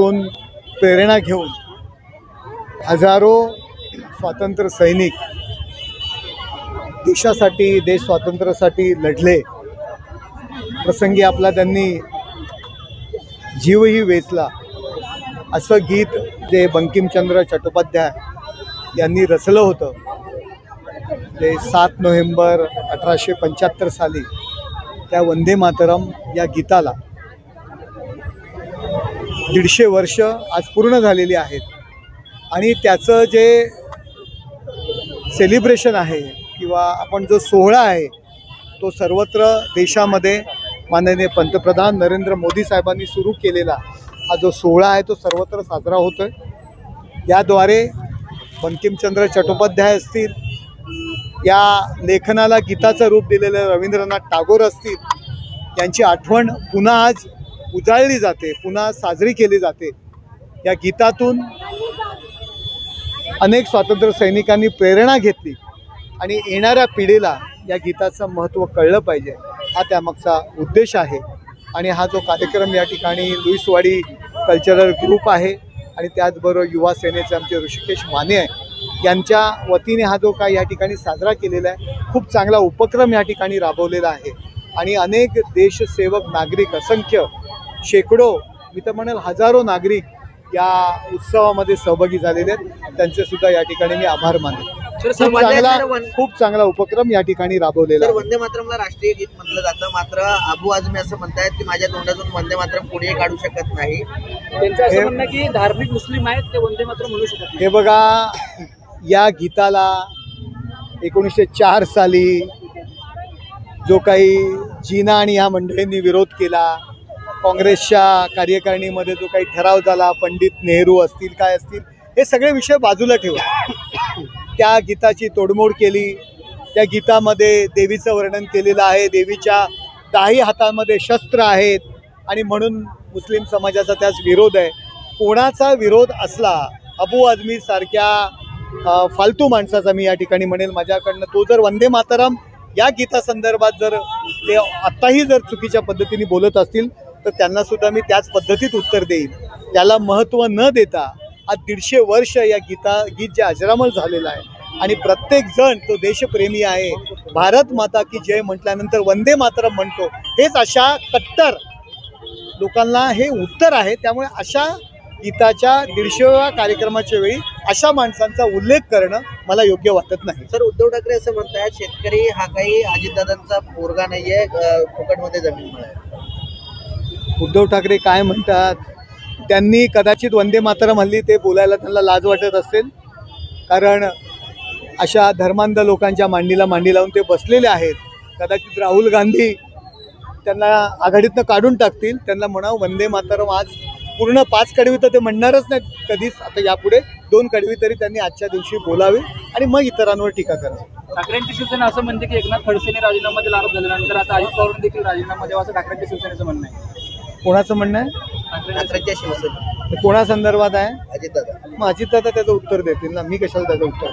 प्रेरणा घेऊन हजारो स्वातंत्र्य सैनिक देशासाठी देश स्वातंत्र्यासाठी लढले। प्रसंगी आपला त्यांनी जीवही वेचला असं गीत जे बंकिमचंद्र चट्टोपाध्याय यांनी रचलं होतं ते 7 नोव्हेंबर 1875 साली त्या वंदे मातरम या गीताला 150 वर्ष आज पूर्ण झालेली आहेत आणि त्याचं जे सेलिब्रेशन आहे किंवा आपण जो सोहळा आहे तो सर्वत्र देशामध्ये माननीय पंतप्रधान नरेंद्र मोदी साहेबांनी सुरू केलेला हा जो सोहळा आहे तो सर्वत्र साजरा होतोय। याद्वारे बंकिमचंद्र चट्टोपाध्याय असतील, या लेखनाला गीताचं रूप दिलेले रवींद्रनाथ टागोर असतील, यांची आठवण पुन्हा आज उजाळली जाते, पुन्हा साजरी केली जाते। या गीतातून अनेक स्वातंत्र्य सैनिकांनी प्रेरणा घेतली आणि येणाऱ्या पिढीला या गीताचं महत्त्व कळलं पाहिजे, हा त्यामागचा उद्देश आहे। आणि हा जो कार्यक्रम या ठिकाणी लुईसवाडी कल्चरल ग्रुप आहे आणि त्याचबरोबर युवा सेनेचे आमचे ऋषिकेश माने आहे यांच्या वतीने हा जो काय या ठिकाणी साजरा केलेला आहे, खूप चांगला उपक्रम या ठिकाणी राबवलेला आहे। आणि अनेक देशसेवक नागरिक, असंख्य शेकडो, मी तर म्हणेल हजारो नागरिक या उत्सवामध्ये सहभागी झालेले आहेत, त्यांचे सुद्धा या ठिकाणी मी आभार मानेन। खूप चांगला उपक्रम या ठिकाणी राबवलेला आहे। वंदे मातरमला राष्ट्रीय गीत म्हटलं जातं, मात्र अबू आझमी असं म्हणतायत की माझ्या तोंडातून वंदे मातरम पुढे काढू शकत नाही। त्यांचं असं म्हणणं की धार्मिक मुस्लिम आहेत ते वंदे मातरम म्हणू शकत नाही। हे बघा, या गीताला 1904 साली जो काही जीना आणि ह्या मंडळींनी विरोध केला, काँग्रेसच्या कार्यकारिणीमध्ये जो काही ठराव झाला, पंडित नेहरू असतील काय असतील, हे सगळे विषय बाजूला ठेवून त्या गीताची तोडमोड केली। त्या गीतामध्ये देवीचं वर्णन केलेलं आहे, देवीच्या 10 हातांमध्ये शस्त्र आहेत आणि म्हणून मुस्लिम समाजाचा त्यास विरोध आहे। कोणाचा विरोध असला, अबू आझमी सारख्या फालतू माणसाचा मी या ठिकाणी म्हणेल माझ्याकडनं, तो जर वंदे मातरम या गीतासंदर्भात जर ते आत्ताही जर चुकीच्या पद्धतीने बोलत असतील तर त्यांनासुद्धा मी त्याच पद्धतीत उत्तर देईन। त्याला महत्त्व न देता आज 150 वर्ष या गीत जे अजरामर झालेलं आहे आणि प्रत्येक जण तो देशप्रेमी आहे, भारत माता की जय म्हटल्यानंतर वंदे मातरम म्हणतो, हेच अशा कट्टर लोकांना हे उत्तर आहे। त्यामुळे अशा गीताच्या 150व्या कार्यक्रमाच्या वेळी अशा माणसांचा उल्लेख करणं मला योग्य वाटत नाही। सर, उद्धव ठाकरे असं म्हणतात शेतकरी हा काही अजितदादांचा पोरगा नाहीये, फुकटमध्ये जमीन मिळाली। उद्धव ठाकरे काय म्हणतात, त्यांनी कदाचित वंदे मातरम हल्ली ते बोलायला त्यांना लाज वाटत असेल, कारण अशा धर्मांध लोकांच्या मांडीला मांडी लावून ते बसलेले आहेत। कदाचित राहुल गांधी त्यांना आघाडीतनं काढून टाकतील, त्यांना म्हणावं वंदे मातरम आज पूर्ण 5 कडवी तर ते म्हणणारच नाहीत कधीच, आता यापुढे 2 कडवी तरी त्यांनी आजच्या दिवशी बोलावे आणि मग इतरांवर टीका करावी। ठाकरेंची शिवसेना असं म्हणते की एकनाथ खडसेने राजीनामा दिला, आरोप झाल्यानंतर आता अजित पवारांनी देखील राजीनामा द्यावा असं ठाकरेंच्या शिवसेनेचं म्हणणं आहे। कोणाचं म्हणणं आहे? ठाकरेंच्या शिवसेना। कोणासंदर्भात आहे? अजितदादा। मग अजितदादा त्याचं उत्तर देतील ना, मी कशाला त्याचं उत्तर